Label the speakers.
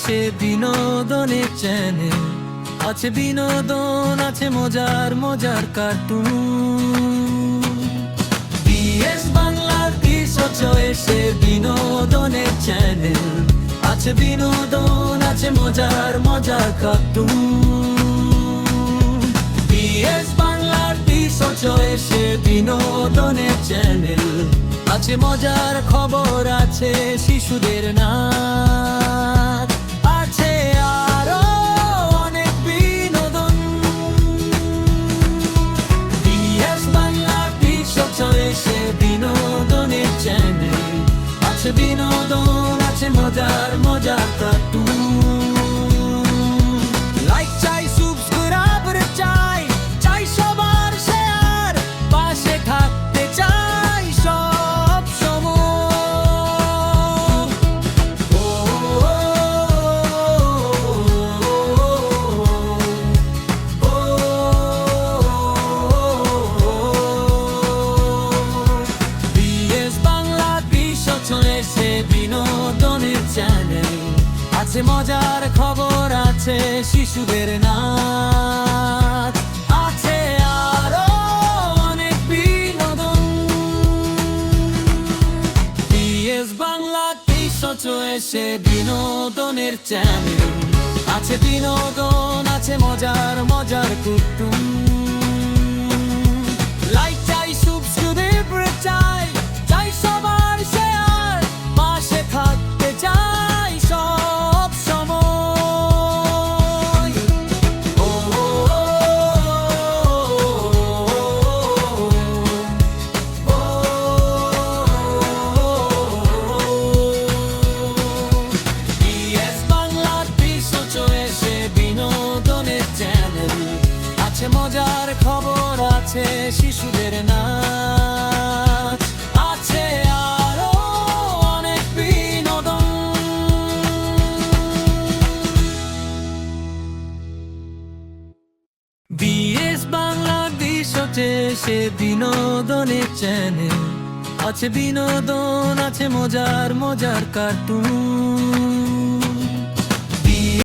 Speaker 1: সে বিনোদনের চ্যানেল। আছে বিনোদন, আছে মজার মজার কার্টুন। বিএস বাংলার সে বিনোদনের চ্যানেল। আছে বিনোদন, আছে মজার মজার কার্টুন। বিএস বাংলার সে বিনোদনের চ্যানেল। আছে মজার খবর, আছে শিশুদের নাচ, আছে আরো অনেক বিনোদন। বিএস বাংলা সে বিনোদনের চ্যানেল। আছে বিনোদন, আছে মজার মজার কার্টুন। লাইক চাই, সাবস্ক্রাইব চাই, চাই সবার শেয়ার, পাশে থাকতে চাই সব সময়। বিএস বাংলা সে বিনোদনের চ্যানেল। আছে মজার খবর, আছে শিশুদের নাচ, আছে আরো অনেক বিনোদন। বিএস বাংলা সে বিনোদনের চ্যানেল। আছে বিনোদন, আছে মজার মজার কুটুম। লাইক চাই, সাবস্ক্রাইব চাই, চাই সবার শেয়ার, পাশে থাকতে চাই সব সময়। বিএস বাংলার সে বিনোদনের চ্যানেল। আছে মজার খবর, আছে শিশুদের নাচ, আছে আরো অনেক বিনোদন। বিএস বাংলাদেশ সে বিনোদনের চ্যানেল। আছে বিনোদন, আছে মজার মজার কার্টুন।